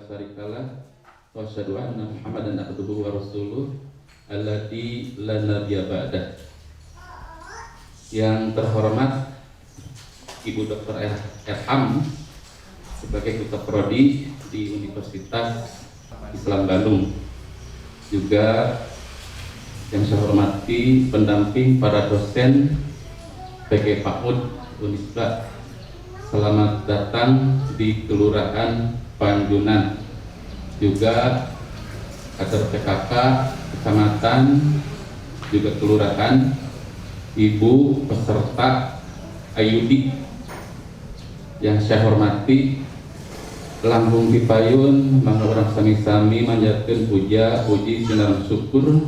syarikalah wa asyhadu anna Muhammadan abduhu wa rasuluh alladzi la nabiyya ba'dah. Yang terhormat Ibu Dr. Erham sebagai Ketua Prodi di Universitas Islam Bandung, juga yang saya hormati pendamping para dosen PG PAUD Unisba, selamat datang di Kelurahan Panjunan, juga kader PKK kecamatan, juga kelurahan, ibu peserta Ayudi yang saya hormati, lambung dipayun mangga urang sami-sami manjatkeun puja puji sinar syukur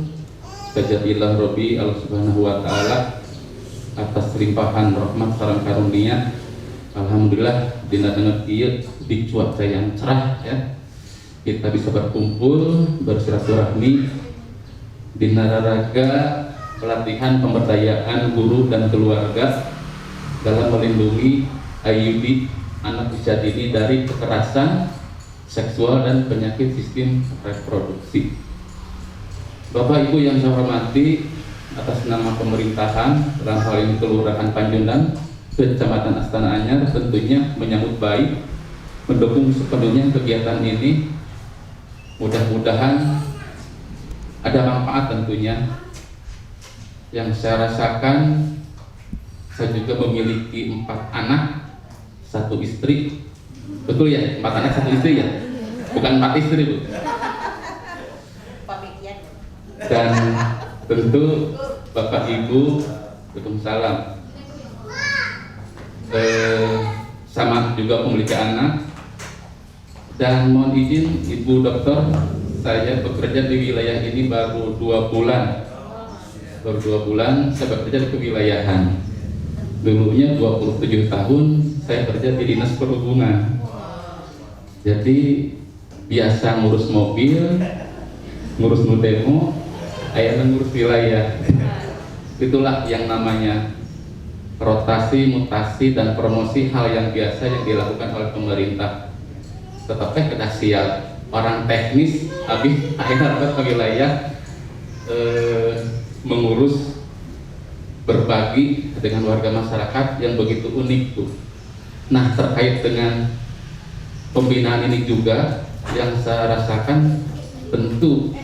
kajatilah Robbi Allah Subhanahu wa taala atas limpahan rahmat sareng karunia. Alhamdulillah dina dengar ieu di cuaca yang cerah ya, kita bisa berkumpul bersilaturahmi di nararaga pelatihan pemberdayaan guru dan keluarga dalam melindungi IUD anak usia dini dari kekerasan seksual dan penyakit sistem reproduksi. Bapak Ibu yang saya hormati, atas nama pemerintahan dalam hal ini Kelurahan Panjunan, Kecamatan Astana Anyar tentunya menyambut baik, mendukung sepenuhnya kegiatan ini. Mudah-mudahan ada manfaat tentunya. Yang saya rasakan, saya juga memiliki 4 anak, 1 istri. Betul ya? 4 anak 1 istri ya? Bukan 4 istri, Bu. Dan tentu Bapak Ibu, Waalaikumsalam, sama juga memiliki anak. Dan mohon izin Ibu Dokter, saya bekerja di wilayah ini baru 2 bulan. Baru 2 bulan saya bekerja di kewilayahan. Dulunya 27 tahun saya kerja di Dinas Perhubungan. Jadi biasa ngurus mobil, ngurus demo, akhirnya ngurus wilayah. Itulah yang namanya rotasi, mutasi, dan promosi, hal yang biasa yang dilakukan oleh pemerintah. Tetapi kena sial orang teknis, habis akhirnya ke wilayah mengurus, berbagi dengan warga masyarakat yang begitu unik tuh. Nah, terkait dengan pembinaan ini juga yang saya rasakan, tentu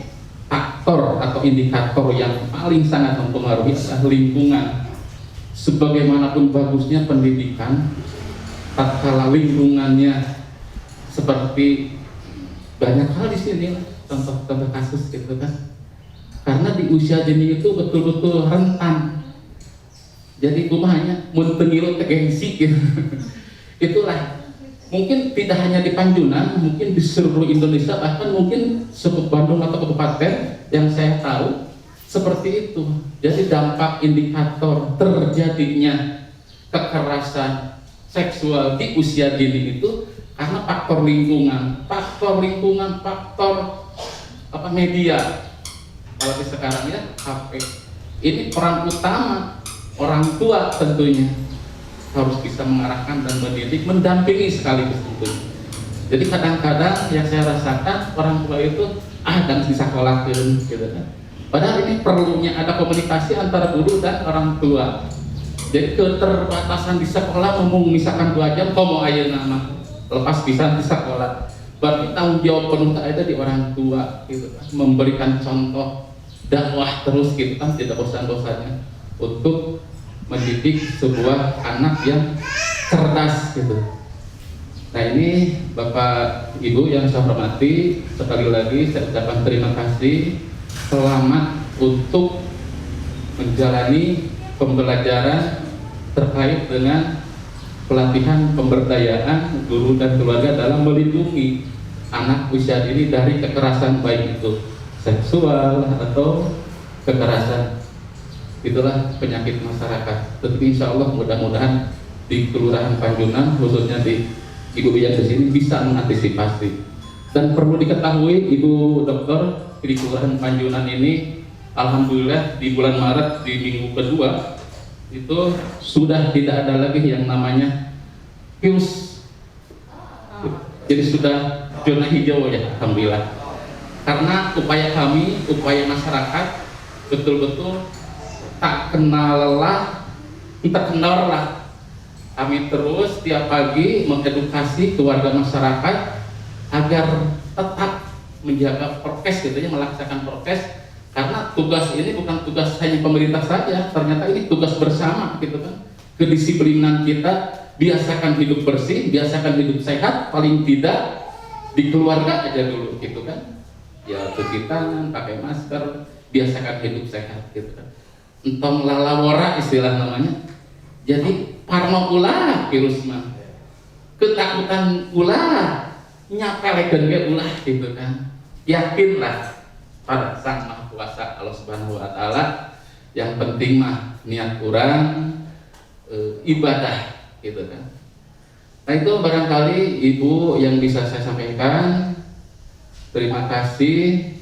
faktor atau indikator yang paling sangat mempengaruhi adalah lingkungan. Sebagaimanapun bagusnya pendidikan, tatkala lingkungannya seperti banyak hal di sini, contoh-contoh kasus gitu kan. Karena di usia dini itu betul-betul rentan. Jadi rumahnya muntengilu tegengsi gitu. Itulah mungkin tidak hanya di Panjunan, mungkin di seluruh Indonesia, bahkan mungkin seluruh Bandung atau kabupaten yang saya tahu seperti itu. Jadi dampak indikator terjadinya kekerasan seksual di usia dini itu karena faktor lingkungan, faktor media. Kalau sekarang ya HP. Ini peran utama orang tua tentunya harus bisa mengarahkan dan mendidik, mendampingi sekaligus tentunya. Jadi kadang-kadang yang saya rasakan orang tua itu dan disakolahkeun gitu kan. Padahal ini perlunya ada komunikasi antara guru dan orang tua. Jadi keterbatasan di sekolah misalkan 2 jam komo ayeuna mah lepas bisa di sekolah. Berarti tanggung jawab penuh ada di orang tua gitu kan. Memberikan contoh dakwah terus gitu kan, tidak bosan-bosannya untuk mendidik sebuah anak yang cerdas gitu. Nah, ini Bapak Ibu yang saya hormati, sekali lagi saya ucapkan terima kasih. Selamat untuk menjalani pembelajaran terkait dengan pelatihan pemberdayaan guru dan keluarga dalam melindungi anak usia dini dari kekerasan, baik itu seksual atau kekerasan. Itulah penyakit masyarakat. Tentu insya Allah mudah-mudahan di Kelurahan Panjunan, khususnya di Ibu yang di sini, bisa mengantisipasi. Dan perlu diketahui Ibu Dokter, di Kelurahan Panjunan ini alhamdulillah di bulan Maret di minggu kedua itu sudah tidak ada lagi yang namanya pius. Jadi sudah zona hijau ya, alhamdulillah. Karena upaya kami, upaya masyarakat betul-betul tak kenal lelah, tak kenal lelah. Kami terus tiap pagi mengedukasi keluarga masyarakat agar tetap menjaga prokes gitu ya, melaksanakan prokes, karena tugas ini bukan tugas hanya pemerintah saja, ternyata ini tugas bersama gitu kan. Kedisiplinan kita, biasakan hidup bersih, biasakan hidup sehat, paling tidak di keluarga aja dulu gitu kan. Ya cuci tangan, pakai masker, biasakan hidup sehat gitu kan. Entong lalawora istilah namanya. Jadi parno ulah virus mah. Ketakutan ulah, nyapelekeun ge ulah gitu kan. Yakinlah pada Sang Maha Kuasa Allah Subhanahu wa taala. Yang penting mah niat kurang ibadah gitu kan. Nah itu barangkali Ibu yang bisa saya sampaikan. Terima kasih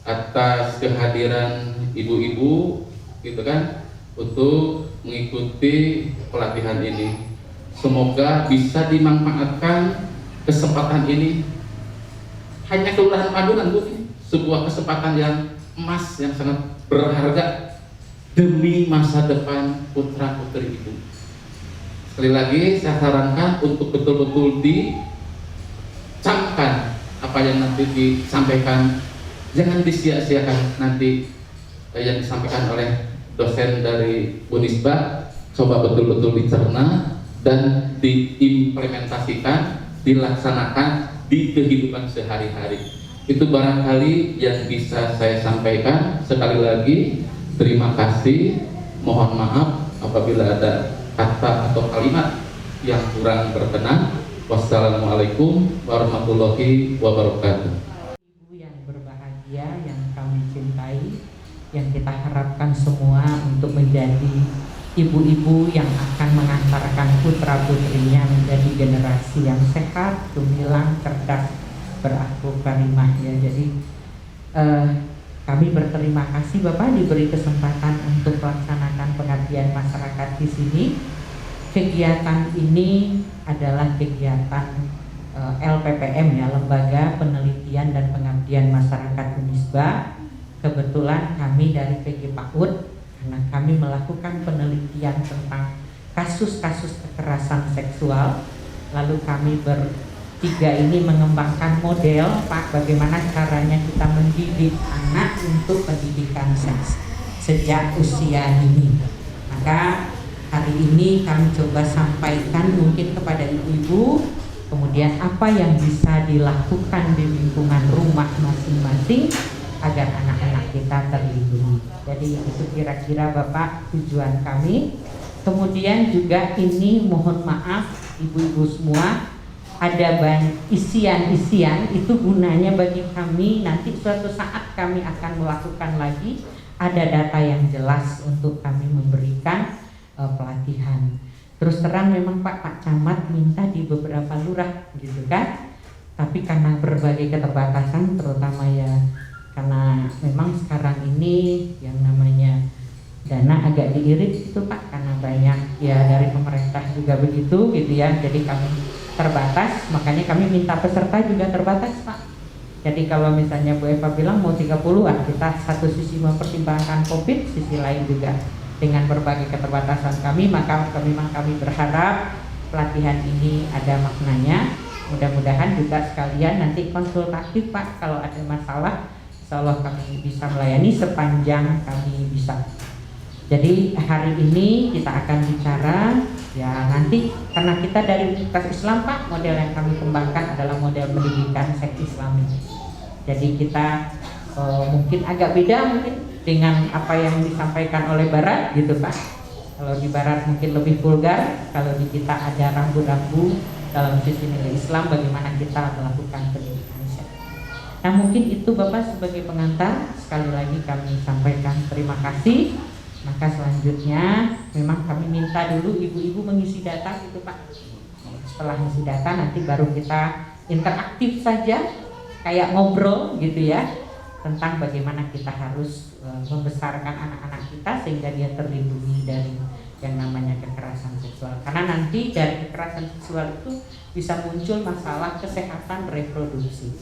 atas kehadiran ibu-ibu gitu kan untuk mengikuti pelatihan ini. Semoga bisa dimanfaatkan kesempatan ini. Hanya Kelurahan Padunan Bu, sebuah kesempatan yang emas yang sangat berharga demi masa depan putra-putri Ibu. Sekali lagi saya sarankan untuk betul-betul dicamkan apa yang nanti disampaikan, jangan disia-siakan nanti yang disampaikan oleh dosen dari Unisba. Coba betul-betul dicerna dan diimplementasikan, dilaksanakan di kehidupan sehari-hari. Itu barangkali yang bisa saya sampaikan. Sekali lagi terima kasih, mohon maaf apabila ada kata atau kalimat yang kurang berkenan. Wassalamualaikum warahmatullahi wabarakatuh. Ibu yang berbahagia, yang kami cintai, yang kita harapkan semua untuk menjadi ibu-ibu yang akan mengantarkan putra-putrinya menjadi generasi yang sehat, gemilang, cerdas, berakhlak karimah ya. Jadi kami berterima kasih Bapak diberi kesempatan untuk melaksanakan pengabdian masyarakat di sini. Kegiatan ini adalah kegiatan LPPM ya, Lembaga Penelitian dan Pengabdian Masyarakat Unisba. Kebetulan kami dari PG PAUD, karena kami melakukan penelitian tentang kasus-kasus kekerasan seksual, lalu kami bertiga ini mengembangkan model Pak, bagaimana caranya kita mendidik anak untuk pendidikan seks sejak usia dini. Maka hari ini kami coba sampaikan mungkin kepada ibu-ibu, kemudian apa yang bisa dilakukan di lingkungan rumah masing-masing agar anak-anak kita terlindungi. Jadi itu kira-kira Bapak tujuan kami. Kemudian juga ini mohon maaf ibu-ibu semua, ada banyak isian-isian, itu gunanya bagi kami nanti suatu saat kami akan melakukan lagi, ada data yang jelas untuk kami memberikan pelatihan. Terus terang memang Pak Camat minta di beberapa lurah gitu kan, tapi karena berbagai keterbatasan, terutama ya karena memang sekarang ini yang namanya dana agak diirit itu Pak, karena banyak ya dari pemerintah juga begitu gitu ya, jadi kami terbatas, makanya kami minta peserta juga terbatas Pak. Jadi kalau misalnya Bu Eva bilang mau 30-an, kita satu sisi mempertimbangkan COVID, sisi lain juga dengan berbagai keterbatasan kami, maka memang kami berharap pelatihan ini ada maknanya. Mudah-mudahan juga sekalian nanti konsultatif Pak, kalau ada masalah insya Allah kami bisa melayani sepanjang kami bisa. Jadi hari ini kita akan bicara ya, nanti karena kita dari Universitas Islam Pak, model yang kami kembangkan adalah model pendidikan seks Islami. Jadi kita mungkin agak beda mungkin dengan apa yang disampaikan oleh Barat gitu Pak. Kalau di Barat mungkin lebih vulgar, kalau di kita ada rambu-rambu dalam sisi nilai Islam bagaimana kita melakukan pendidikan seks. Nah mungkin itu Bapak sebagai pengantar, sekali lagi kami sampaikan terima kasih. Maka selanjutnya memang kami minta dulu ibu-ibu mengisi data gitu Pak. Setelah mengisi data nanti baru kita interaktif saja, kayak ngobrol gitu ya, tentang bagaimana kita harus membesarkan anak-anak kita sehingga dia terlindungi dari yang namanya kekerasan seksual, karena nanti dari kekerasan seksual itu bisa muncul masalah kesehatan reproduksi.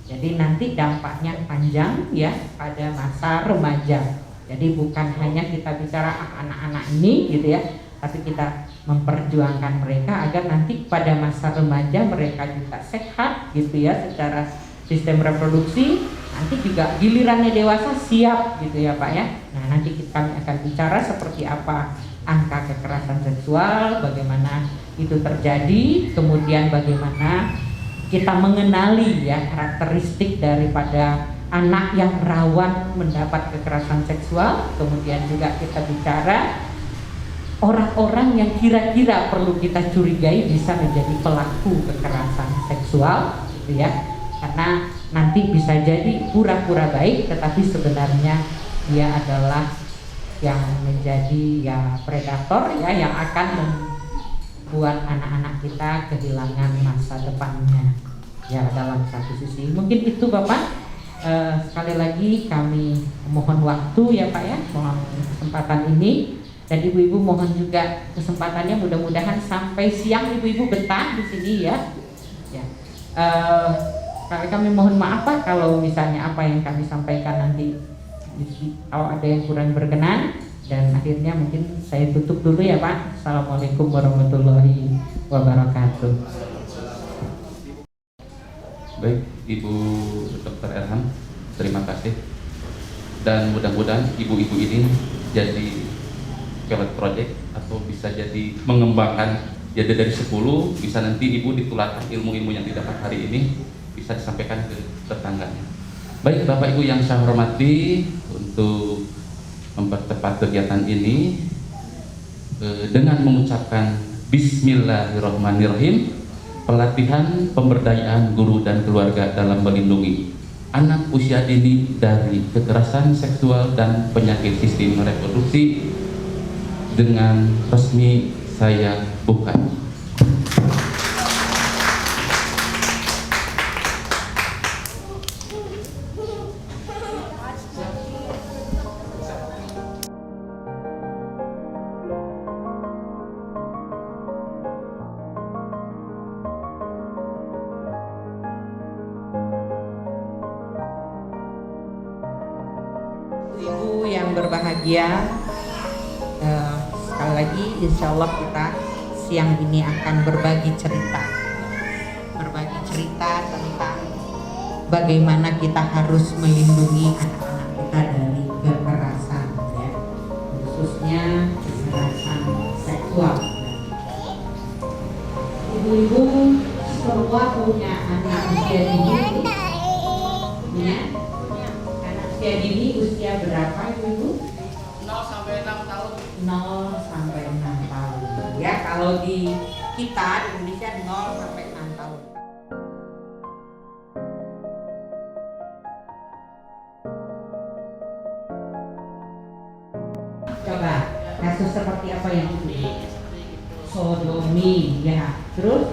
Jadi nanti dampaknya panjang ya pada masa remaja. Jadi bukan hanya kita bicara anak-anak ini gitu ya, tapi kita memperjuangkan mereka agar nanti pada masa remaja mereka juga sehat gitu ya secara sistem reproduksi. Nanti juga gilirannya dewasa siap gitu ya Pak ya. Nah nanti kami akan bicara seperti apa angka kekerasan seksual, bagaimana itu terjadi, kemudian bagaimana kita mengenali ya karakteristik daripada anak yang rawan mendapat kekerasan seksual. Kemudian juga kita bicara orang-orang yang kira-kira perlu kita curigai bisa menjadi pelaku kekerasan seksual gitu ya, karena nanti bisa jadi pura-pura baik tetapi sebenarnya dia adalah yang menjadi ya predator ya, yang akan membuat anak-anak kita kehilangan masa depannya ya dalam satu sisi. Mungkin itu Bapak. Sekali lagi kami mohon waktu ya Pak ya, mohon kesempatan ini, dan ibu-ibu mohon juga kesempatannya, mudah-mudahan sampai siang ibu-ibu betah di sini ya. Kami mohon maaf Pak kalau misalnya apa yang kami sampaikan nanti kalau ada yang kurang berkenan, dan akhirnya mungkin saya tutup dulu ya Pak. Assalamualaikum warahmatullahi wabarakatuh. Baik, Ibu Dr. Erham, terima kasih. Dan mudah-mudahan ibu-ibu ini jadi pilot project atau bisa jadi mengembangkan, jadi dari 10 bisa nanti ibu ditularkan ilmu-ilmu yang didapat hari ini bisa disampaikan ke tetangganya. Baik Bapak Ibu yang saya hormati, untuk mempercepat kegiatan ini dengan mengucapkan Bismillahirrahmanirrahim, pelatihan pemberdayaan guru dan keluarga dalam melindungi anak usia dini dari kekerasan seksual dan penyakit sistem reproduksi dengan resmi saya buka. Ibu yang berbahagia, sekali lagi insya Allah kita siang ini akan berbagi cerita tentang bagaimana kita harus melindungi anak-anak kita dari kekerasan ya, khususnya kekerasan seksual. Ibu-ibu semua punya anak usia dini ya? Usia dini usia berapa ibu? 0 sampai 6 tahun. 0 sampai 6 tahun. Ya, kalau di kita di Indonesia 0 sampai 6 tahun. Coba kasus seperti apa yang itu? Sodomi ya. Terus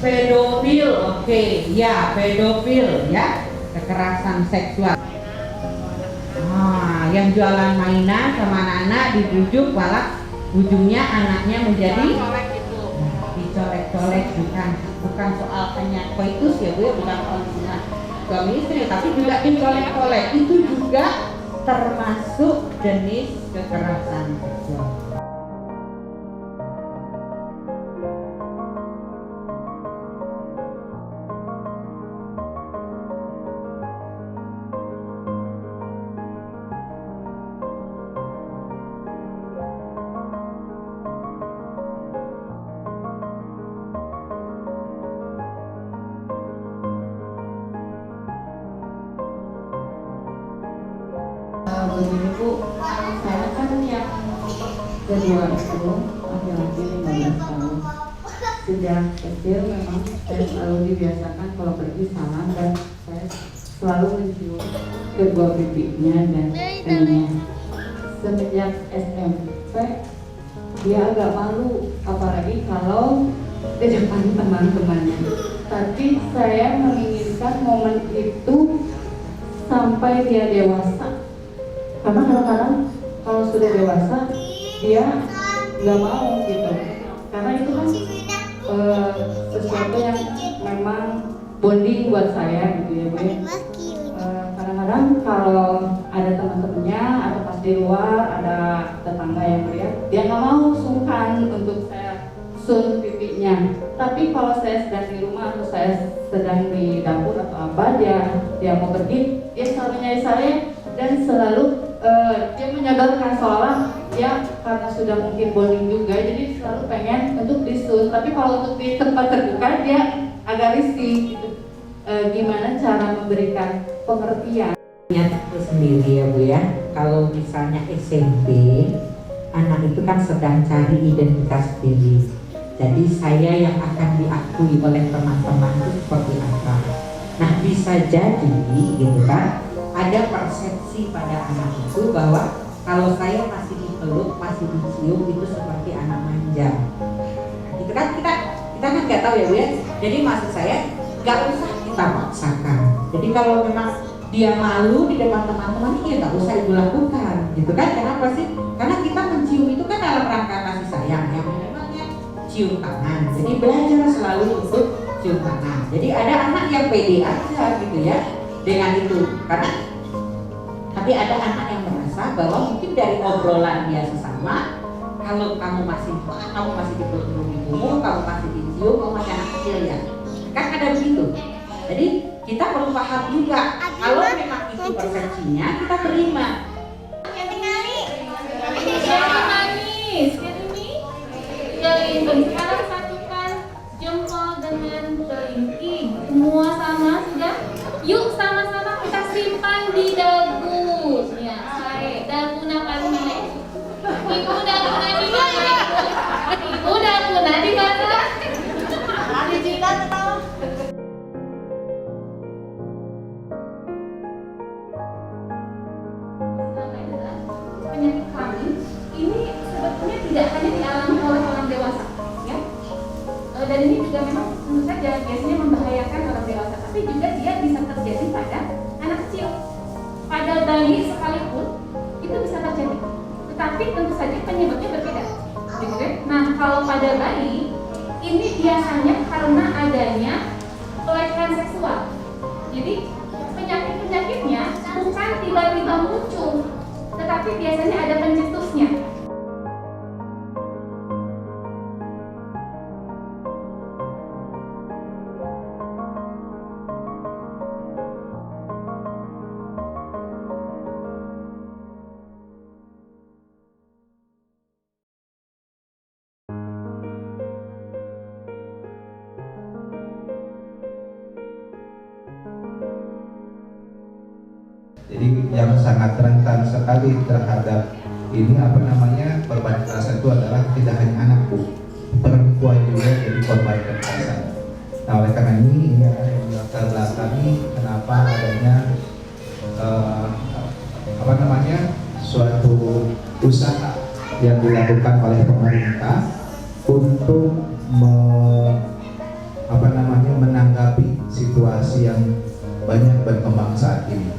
pedofil, oke. Ya, pedofil ya. Kekerasan seksual. Yang jualan mainan sama anak-anak dibujuk, malah ujungnya anaknya menjadi dicolek-colek, bukan soal penyakit ya Bu ya, bukan soal suami istri, tapi juga dicolek-colek, itu juga termasuk jenis kekerasan seksual. Begini Bu, saya kan yang kedua itu laki-laki 15 tahun. Sejak kecil memang saya selalu dibiasakan kalau pergi salam, dan saya selalu mencium kedua pipinya dan kayaknya. Semenjak SMP dia agak malu, apalagi kalau di depan teman-temannya. Tapi saya menginginkan momen itu sampai dia dewasa. Karena kadang-kadang kalau sudah dewasa dia nggak mau gitu, karena itu kan sesuatu yang memang bonding buat saya gitu ya Bu. Kadang-kadang kalau ada teman-temannya atau pas di luar ada tetangga yang melihat, dia nggak mau sungkan untuk saya sun pipinya. Tapi kalau saya sedang di rumah atau saya sedang di dapur atau apa, dia mau pergi, dia selalu nyari saya dan selalu dia menyodorkan seolah dia karena sudah mungkin bonding juga, jadi selalu pengen untuk disun. Tapi kalau untuk di tempat terbuka dia agak risih gitu. Gimana cara memberikan pengertian? Itu sendiri ya Bu ya. Kalau misalnya SMP, anak itu kan sedang cari identitas diri. Jadi saya yang akan diakui oleh teman-teman itu seperti apa. Nah bisa jadi gitu kan, ada persepsi pada anak itu bahwa kalau saya masih dipeluk, masih dicium itu seperti anak manja. Itu kan kita kan nggak tahu ya Bu ya. Jadi maksud saya nggak usah kita paksakan. Jadi kalau memang dia malu di depan teman-teman, ya nggak usah ibu lakukan, gitu kan? Kenapa sih? Karena kita mencium itu kan dalam rangka kasih sayang ya. Memangnya cium tangan. Jadi belajar selalu untuk cium tangan. Jadi ada anak yang pede aja gitu ya dengan itu. Karena tapi ada anak yang merasa bahwa mungkin dari obrolan dia sesama, kalau kamu masih dipeluk ibumu, kamu masih dicium, kamu masih anak kecil ya. Kan ada begitu. Jadi kita perlu paham juga kalau memang itu persepsinya, kita terima. Jadi manis, ini kelingking. Sekarang satukan jempol dengan kelingking. Semua sama sudah. Yuk sama-sama kita simpan di dagu. Ya, dagu napalnya. Ibu dagu di mana? Ibu dagu di mana? Ada jilat atau? Penyakit kelamin ini sebetulnya tidak hanya dialami oleh orang dewasa, ya. Dan ini juga memang tentu saja biasanya membahayakan orang dewasa, tapi juga dia bisa terjadi pada anak kecil, pada bayi sekalipun itu bisa terjadi. Tetapi tentu saja penyebabnya berbeda, gitu ya. Nah kalau pada bayi ini biasanya karena adanya pelecehan seksual. Jadi penyakit-penyakitnya bukan tiba-tiba muncul, tetapi biasanya ada pencetusnya. Jadi yang sangat rentan sekali terhadap ini korban kekerasan itu adalah tidak hanya anakku, perempuan juga jadi korban kekerasan. Nah oleh karena ini adalah yang melatar belakangi kenapa adanya suatu usaha yang dilakukan oleh pemerintah untuk menanggapi situasi yang banyak berkembang saat ini.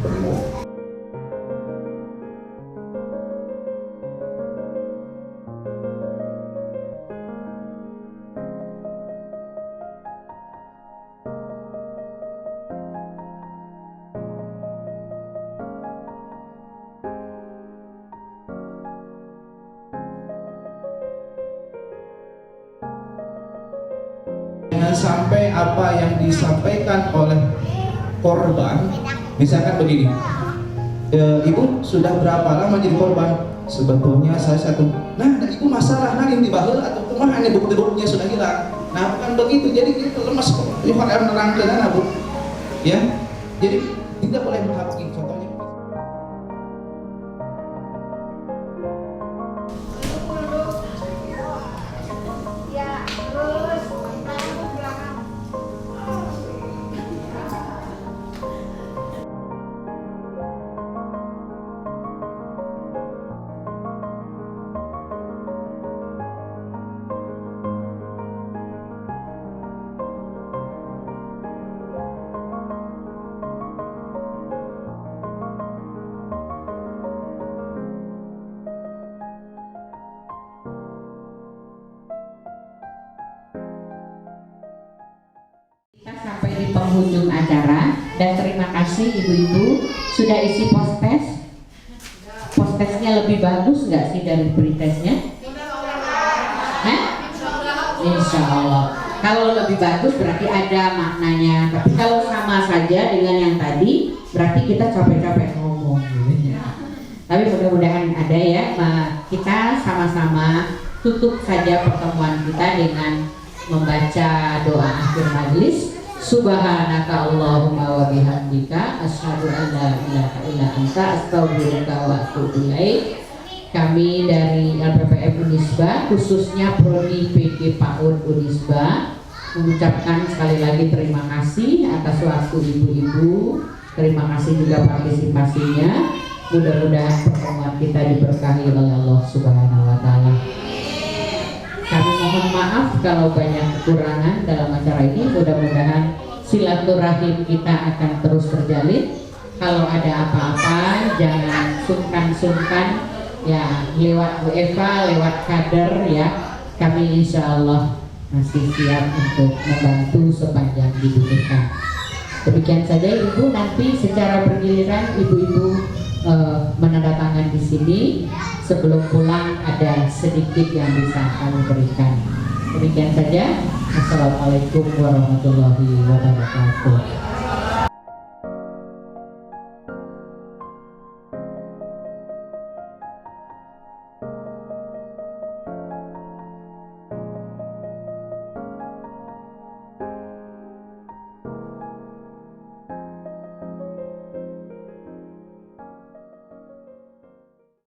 Jangan sampai apa yang disampaikan oleh korban, misalkan begini, ibu sudah berapa lama jadi korban? Sebetulnya saya satu. Nah, ibu masalah nanti dibahas atau cuma hanya bukti-buktinya sudah hilang. Nah, bukan begitu. Jadi kita lemas kok. Ini orang nerangkan Bu. Ya, jadi tidak boleh menghapus. Contohnya. penghujung acara dan terima kasih ibu-ibu sudah isi post-test. Post-testnya lebih bagus nggak sih dari pre-testnya? Hah? Insya Allah. Kalau lebih bagus berarti ada maknanya. Tapi kalau sama saja dengan yang tadi, berarti kita capek-capek ngomong. Tapi mudah-mudahan ada ya. Kita sama-sama tutup saja pertemuan kita dengan membaca doa akhir majelis. Subhanaka Allahumma wa bihamdika asyhadu an la ilaha illa anta astaghfiruka wa atubu ilaik. Kami dari LPPM Unisba, khususnya Prodi PG PAUD Unisba, mengucapkan sekali lagi terima kasih atas waktu ibu-ibu. Terima kasih juga partisipasinya. Mudah-mudahan pertemuan kita diberkahi oleh Allah Subhanahu wa Ta'ala. Kami mohon maaf kalau banyak kekurangan dalam acara ini. Mudah-mudahan silaturahim kita akan terus terjalin. Kalau ada apa-apa jangan sungkan-sungkan ya, lewat Bu Eva, lewat kader ya. Kami insya Allah masih siap untuk membantu sepanjang dibutuhkan. Demikian saja Ibu, nanti secara bergiliran ibu-ibu menandatangan di sini. Sebelum pulang ada sedikit yang bisa kami berikan. Demikian saja. Assalamualaikum warahmatullahi wabarakatuh.